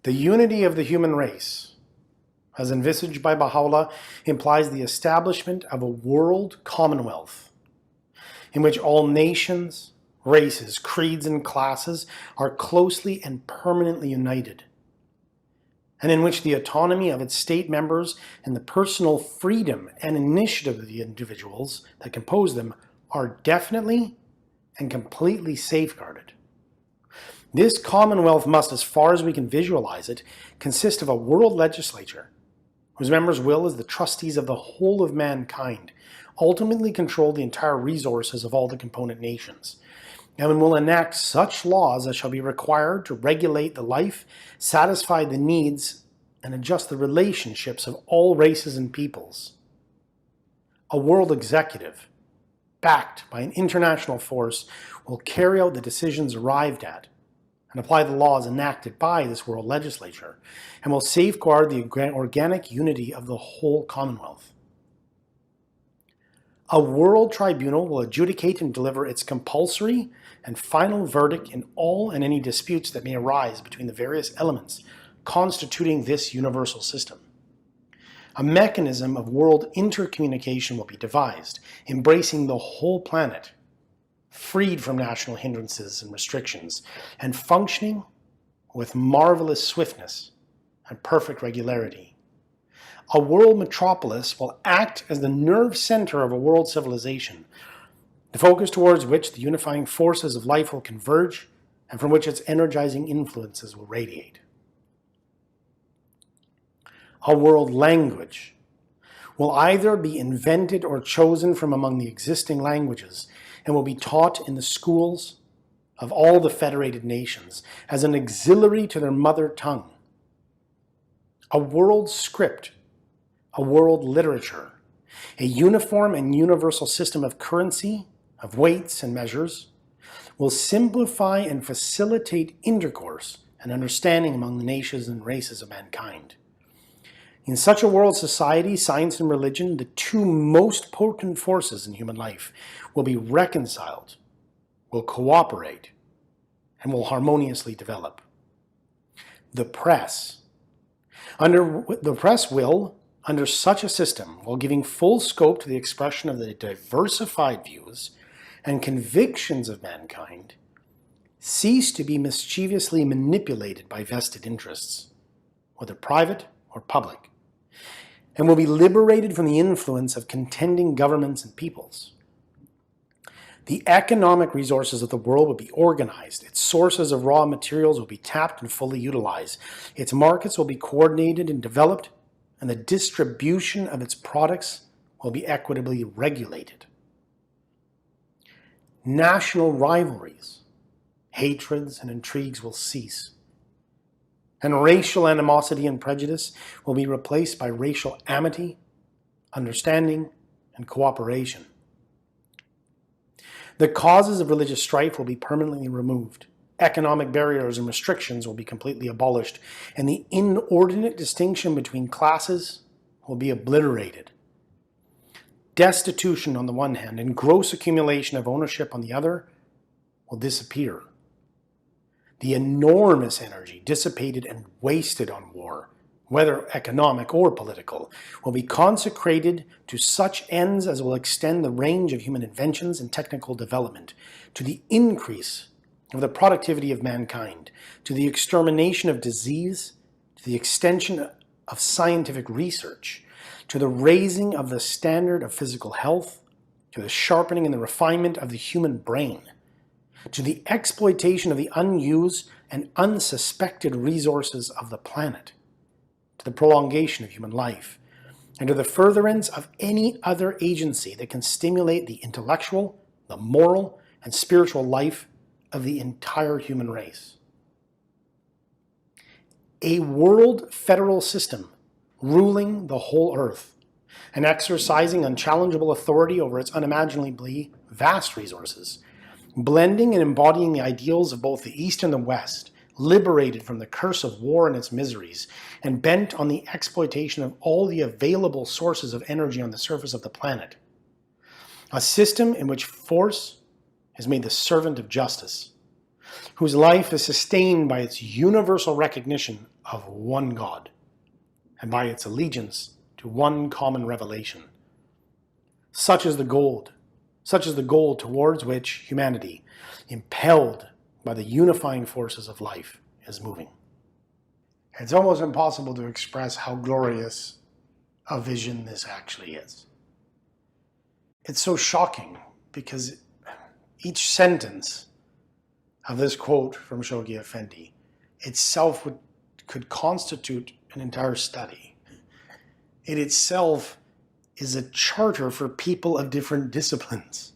The unity of the human race, as envisaged by Baha'u'llah, implies the establishment of a world commonwealth in which all nations, races, creeds, and classes are closely and permanently united, and in which the autonomy of its state members and the personal freedom and initiative of the individuals that compose them are definitely and completely safeguarded. This commonwealth must, as far as we can visualize it, consist of a world legislature whose members will, as the trustees of the whole of mankind, ultimately control the entire resources of all the component nations, and will enact such laws as shall be required to regulate the life, satisfy the needs, and adjust the relationships of all races and peoples. A world executive, backed by an international force, will carry out the decisions arrived at and apply the laws enacted by this world legislature, and will safeguard the organic unity of the whole Commonwealth. A world tribunal will adjudicate and deliver its compulsory and final verdict in all and any disputes that may arise between the various elements constituting this universal system. A mechanism of world intercommunication will be devised, embracing the whole planet, freed from national hindrances and restrictions, and functioning with marvelous swiftness and perfect regularity. A world metropolis will act as the nerve center of a world civilization, the focus towards which the unifying forces of life will converge and from which its energizing influences will radiate. A world language will either be invented or chosen from among the existing languages and will be taught in the schools of all the federated nations as an auxiliary to their mother tongue. A world script, a world literature, a uniform and universal system of currency, of weights and measures, will simplify and facilitate intercourse and understanding among the nations and races of mankind. In such a world society, science and religion, the two most potent forces in human life, will be reconciled, will cooperate, and will harmoniously develop. The press. The press will, under such a system, while giving full scope to the expression of the diversified views and convictions of mankind, cease to be mischievously manipulated by vested interests, whether private or public, and will be liberated from the influence of contending governments and peoples. The economic resources of the world will be organized, its sources of raw materials will be tapped and fully utilized, its markets will be coordinated and developed, and the distribution of its products will be equitably regulated. National rivalries, hatreds, and intrigues will cease, and racial animosity and prejudice will be replaced by racial amity, understanding, and cooperation. The causes of religious strife will be permanently removed. Economic barriers and restrictions will be completely abolished, and the inordinate distinction between classes will be obliterated. Destitution on the one hand and gross accumulation of ownership on the other will disappear. The enormous energy dissipated and wasted on war, whether economic or political, will be consecrated to such ends as will extend the range of human inventions and technical development, to the increase of the productivity of mankind, to the extermination of disease, to the extension of scientific research, to the raising of the standard of physical health, to the sharpening and the refinement of the human brain, to the exploitation of the unused and unsuspected resources of the planet, to the prolongation of human life, and to the furtherance of any other agency that can stimulate the intellectual, the moral, and spiritual life of the entire human race. A world federal system ruling the whole earth and exercising unchallengeable authority over its unimaginably vast resources, blending and embodying the ideals of both the East and the West, liberated from the curse of war and its miseries, and bent on the exploitation of all the available sources of energy on the surface of the planet. A system in which force is made the servant of justice, whose life is sustained by its universal recognition of one God and by its allegiance to one common revelation. Such is the goal towards which humanity, impelled by the unifying forces of life, is moving. It's almost impossible to express how glorious a vision this actually is. It's so shocking because each sentence of this quote from Shoghi Effendi itself could constitute an entire study. It itself is a charter for people of different disciplines,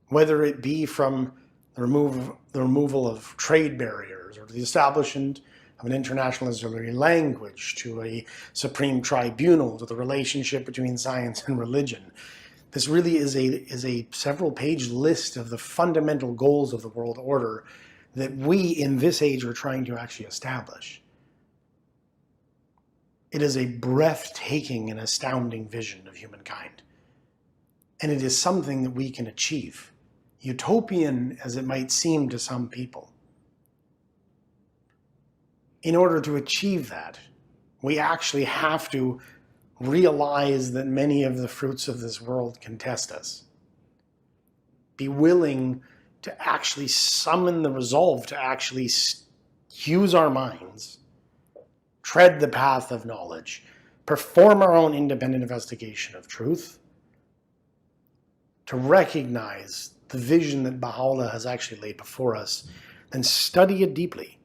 whether it be from the removal of trade barriers or the establishment of an international auxiliary language to a supreme tribunal to the relationship between science and religion. This really is a several-page list of the fundamental goals of the world order that we in this age are trying to actually establish. It is a breathtaking and astounding vision of humankind. And it is something that we can achieve, utopian as it might seem to some people. In order to achieve that, we actually have to realize that many of the fruits of this world can test us. Be willing to actually summon the resolve to actually use our minds, tread the path of knowledge, perform our own independent investigation of truth, to recognize the vision that Baha'u'llah has actually laid before us, then study it deeply,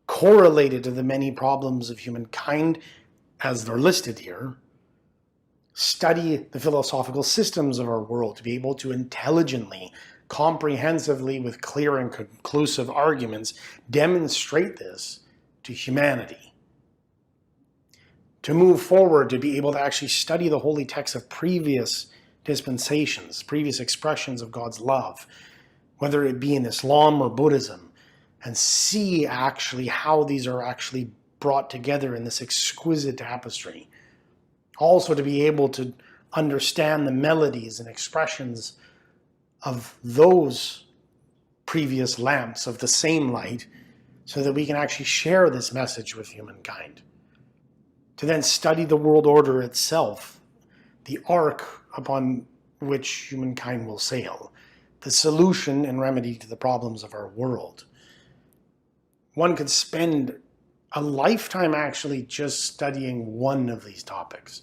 correlate it to the many problems of humankind as they're listed here, study the philosophical systems of our world to be able to intelligently, comprehensively, with clear and conclusive arguments, demonstrate this to humanity. To move forward, to be able to actually study the holy texts of previous dispensations, previous expressions of God's love, whether it be in Islam or Buddhism, and see actually how these are actually brought together in this exquisite tapestry. Also to be able to understand the melodies and expressions of those previous lamps of the same light so that we can actually share this message with humankind. To then study the world order itself, the arc upon which humankind will sail, the solution and remedy to the problems of our world. One could spend a lifetime actually just studying one of these topics.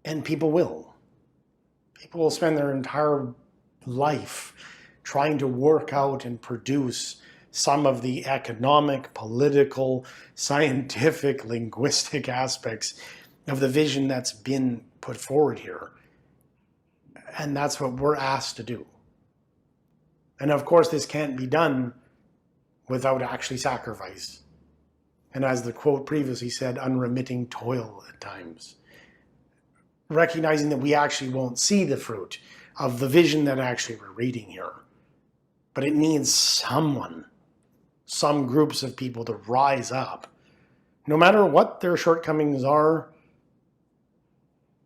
And people will. People will spend their entire life trying to work out and produce some of the economic, political, scientific, linguistic aspects of the vision that's been put forward here. And that's what we're asked to do. And of course, this can't be done without actually sacrifice. And as the quote previously said, unremitting toil at times. Recognizing that we actually won't see the fruit of the vision that actually we're reading here. But it needs someone, some groups of people to rise up, no matter what their shortcomings are,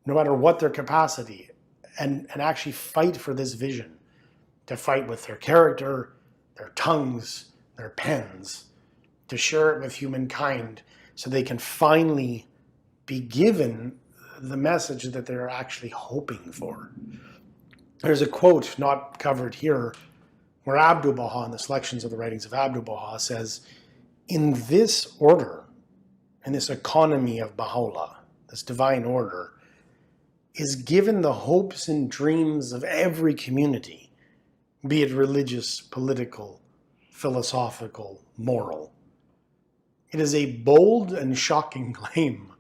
no matter what their capacity, and actually fight for this vision, to fight with their character, their tongues, their pens, to share it with humankind so they can finally be given the message that they're actually hoping for. There's a quote not covered here where Abdu'l-Baha, in the selections of the writings of Abdu'l-Baha, says, in this order, in this economy of Baha'u'llah, this divine order, is given the hopes and dreams of every community, be it religious, political, philosophical, moral. It is a bold and shocking claim,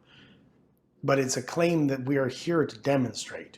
but it's a claim that we are here to demonstrate.